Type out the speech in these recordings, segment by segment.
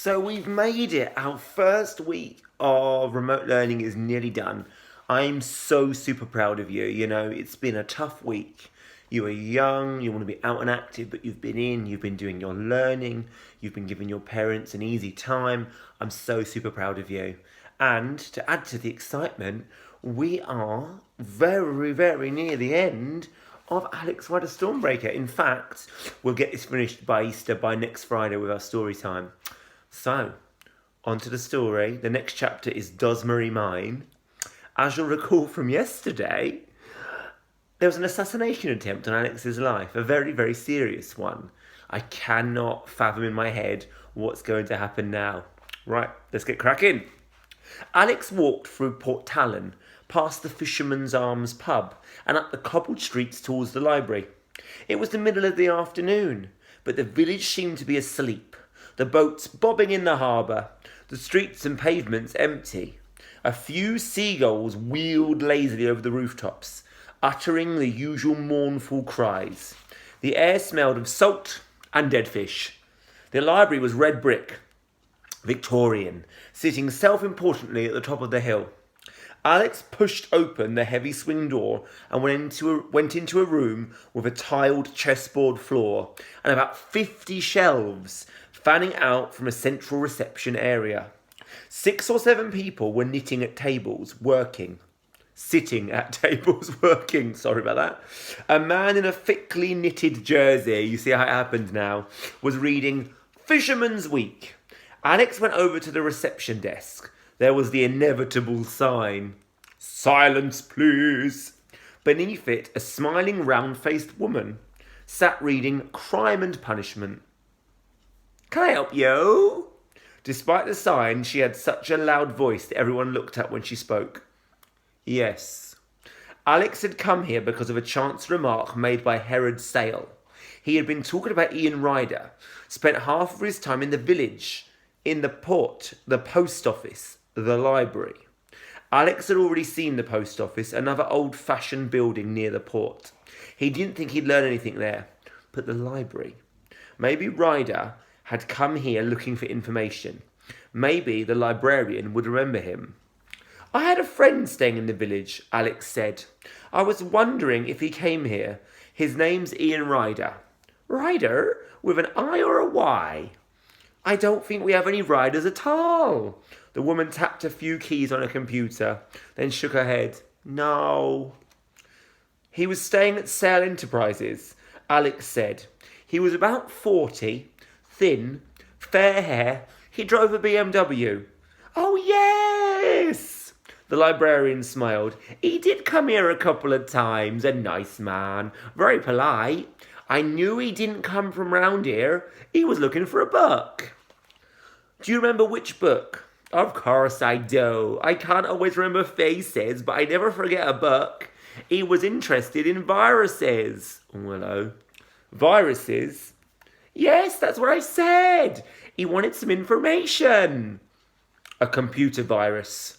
So we've made it. Our first week of remote learning is nearly done. I'm so super proud of you. You know, it's been a tough week. You are young, you want to be out and active, but you've been doing your learning, you've been giving your parents an easy time. I'm so super proud of you. And to add to the excitement, we are very, very near the end of Alex Rider Stormbreaker. In fact, we'll get this finished by Easter, by next Friday with our story time. So, on to the story. The next chapter is Dozmary Mine. As you'll recall from yesterday, there was an assassination attempt on Alex's life, a very, very serious one. I cannot fathom in my head what's going to happen now. Right, let's get cracking. Alex walked through Port Talon, past the Fisherman's Arms pub, and up the cobbled streets towards the library. It was the middle of the afternoon, but the village seemed to be asleep, the boats bobbing in the harbour, the streets and pavements empty. A few seagulls wheeled lazily over the rooftops, uttering the usual mournful cries. The air smelled of salt and dead fish. The library was red brick, Victorian, sitting self-importantly at the top of the hill. Alex pushed open the heavy swing door and went into a room with a tiled chessboard floor and about 50 shelves fanning out from a central reception area. 6 or 7 people were knitting at tables, sitting at tables working, sorry about that. A man in a thickly knitted jersey, you see how it happened now, was reading Fisherman's Week. Alex went over to the reception desk. There was the inevitable sign, "Silence, please." Beneath it, a smiling, round-faced woman sat reading Crime and Punishment. "Can I help you?" Despite the sign, she had such a loud voice that everyone looked up when she spoke. Yes. Alex had come here because of a chance remark made by Herod Sale. He had been talking about Ian Ryder, spent half of his time in the village, in the port, the post office, the library. Alex had already seen the post office, another old-fashioned building near the port. He didn't think he'd learn anything there, but the library. Maybe Ryder had come here looking for information. Maybe the librarian would remember him. "I had a friend staying in the village," Alex said. "I was wondering if he came here. His name's Ian Ryder." "Ryder? With an I or a Y?" "I don't think we have any riders at all." The woman tapped a few keys on a computer, then shook her head. "No." "He was staying at Sale Enterprises," Alex said. "He was about 40, thin, fair hair. He drove a BMW. "Oh, yes!" The librarian smiled. "He did come here a couple of times. A nice man. Very polite. I knew he didn't come from round here. He was looking for a book." "Do you remember which book?" "Of course I do. I can't always remember faces, but I never forget a book. He was interested in viruses." "Oh, hello." "Viruses?" "Yes, that's what I said. He wanted some information." "A computer virus.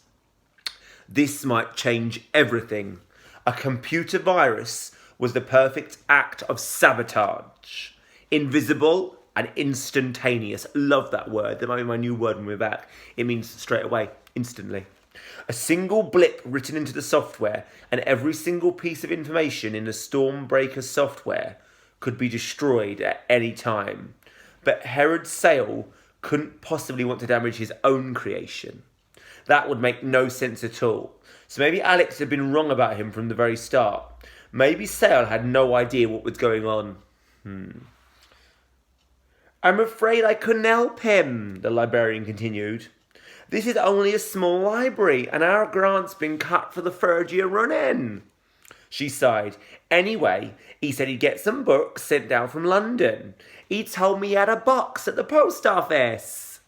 This might change everything." A computer virus was the perfect act of sabotage. Invisible and instantaneous. Love that word. That might be my new word when we're back. It means straight away, instantly. A single blip written into the software, and every single piece of information in the Stormbreaker software could be destroyed at any time. But Herod Sale couldn't possibly want to damage his own creation. That would make no sense at all. So maybe Alex had been wrong about him from the very start. Maybe Sale had no idea what was going on. "I'm afraid I couldn't help him," the librarian continued. "This is only a small library, and our grant's been cut for the third year running." She sighed. "Anyway, he said he'd get some books sent down from London. He told me he had a box at the post office."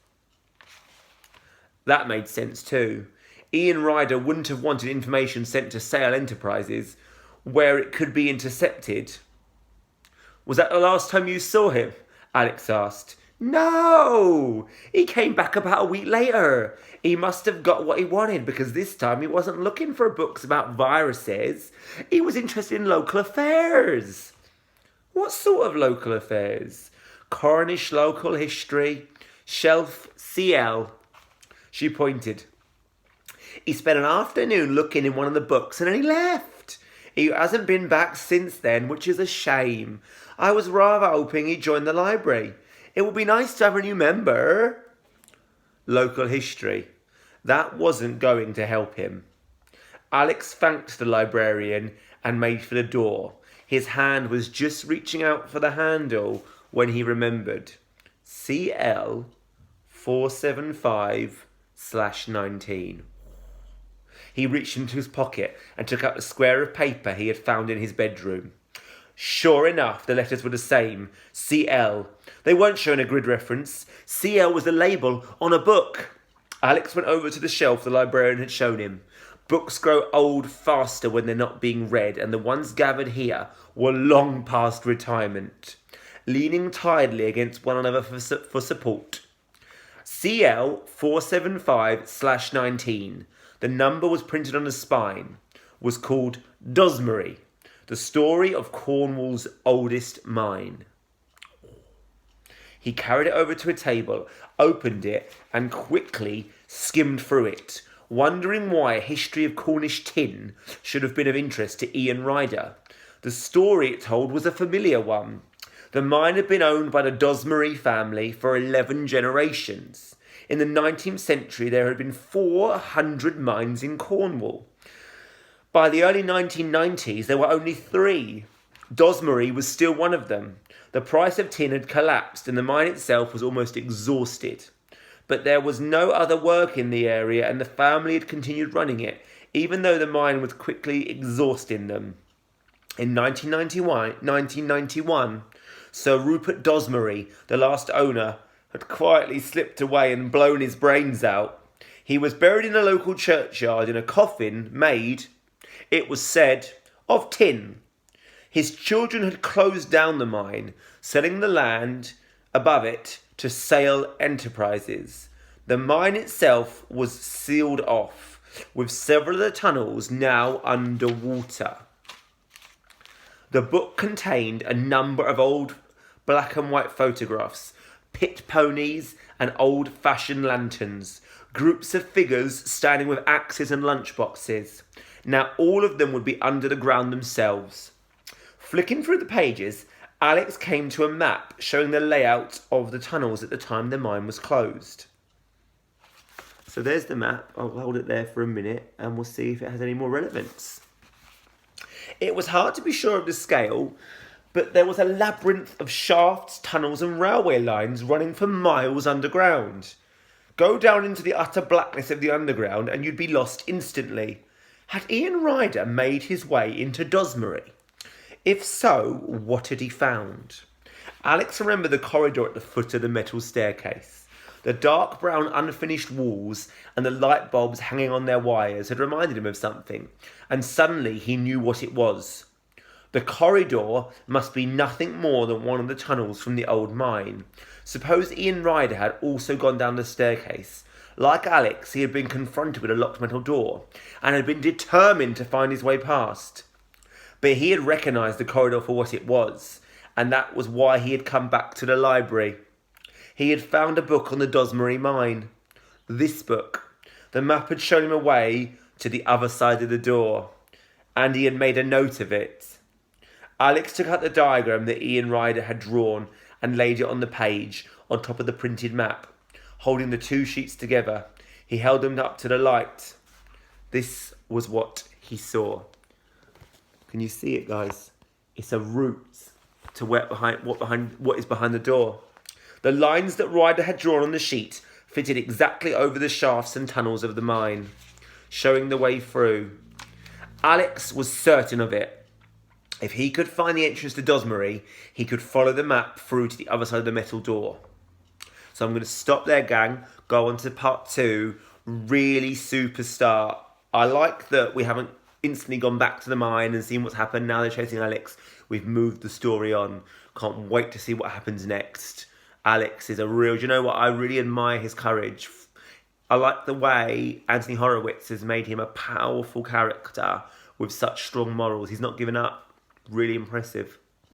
That made sense too. Ian Ryder wouldn't have wanted information sent to Sale Enterprises, where it could be intercepted. "Was that the last time you saw him?" Alex asked. "No! He came back about a week later. He must have got what he wanted, because this time he wasn't looking for books about viruses. He was interested in local affairs." "What sort of local affairs?" "Cornish local history, shelf CL. She pointed. He spent an afternoon looking in one of the books and then he left. He hasn't been back since then, which is a shame. I was rather hoping he'd join the library. It would be nice to have a new member. Local history. That wasn't going to help him. Alex thanked the librarian and made for the door. His hand was just reaching out for the handle when he remembered. CL 475/19. He reached into his pocket and took out the square of paper he had found in his bedroom. Sure enough, the letters were the same. CL. They weren't showing a grid reference. CL was the label on a book. Alex went over to the shelf the librarian had shown him. Books grow old faster when they're not being read, and the ones gathered here were long past retirement, leaning tidily against one another for support. CL 475/19. The number was printed on the spine. Was called Dozmary, the story of Cornwall's oldest mine. He carried it over to a table, opened it, and quickly skimmed through it, wondering why a history of Cornish tin should have been of interest to Ian Ryder. The story it told was a familiar one. The mine had been owned by the Dozmary family for 11 generations. In the 19th century, there had been 400 mines in Cornwall. By the early 1990s, there were only 3. Dozmary was still one of them. The price of tin had collapsed and the mine itself was almost exhausted. But there was no other work in the area and the family had continued running it, even though the mine was quickly exhausting them. In 1991, Sir Rupert Dozmary, the last owner, had quietly slipped away and blown his brains out. He was buried in a local churchyard in a coffin made, it was said, of tin. His children had closed down the mine, selling the land above it to Sale Enterprises. The mine itself was sealed off, with several of the tunnels now underwater. The book contained a number of old black and white photographs, pit ponies and old-fashioned lanterns, groups of figures standing with axes and lunchboxes. Now all of them would be under the ground themselves. Flicking through the pages, Alex came to a map showing the layout of the tunnels at the time the mine was closed. So there's the map. I'll hold it there for a minute and we'll see if it has any more relevance. It was hard to be sure of the scale, but there was a labyrinth of shafts, tunnels and railway lines running for miles underground. Go down into the utter blackness of the underground and you'd be lost instantly. Had Ian Ryder made his way into Dozmary? If so, what had he found? Alex remembered the corridor at the foot of the metal staircase. The dark brown unfinished walls and the light bulbs hanging on their wires had reminded him of something, and suddenly he knew what it was. The corridor must be nothing more than one of the tunnels from the old mine. Suppose Ian Ryder had also gone down the staircase. Like Alex, he had been confronted with a locked metal door, and had been determined to find his way past. But he had recognised the corridor for what it was, and that was why he had come back to the library. He had found a book on the Dozmary mine. This book. The map had shown him a way to the other side of the door, and he had made a note of it. Alex took out the diagram that Ian Ryder had drawn and laid it on the page on top of the printed map. Holding the 2 sheets together, he held them up to the light. This was what he saw. Can you see it, guys? It's a route to what is behind the door. The lines that Ryder had drawn on the sheet fitted exactly over the shafts and tunnels of the mine, showing the way through. Alex was certain of it. If he could find the entrance to Dozmary, he could follow the map through to the other side of the metal door. So I'm going to stop there, gang. Go on to part 2. Really superstar. I like that we haven't instantly gone back to the mine and seen what's happened. Now they're chasing Alex. We've moved the story on. Can't wait to see what happens next. Alex is a real... Do you know what? I really admire his courage. I like the way Anthony Horowitz has made him a powerful character with such strong morals. He's not given up. Really impressive.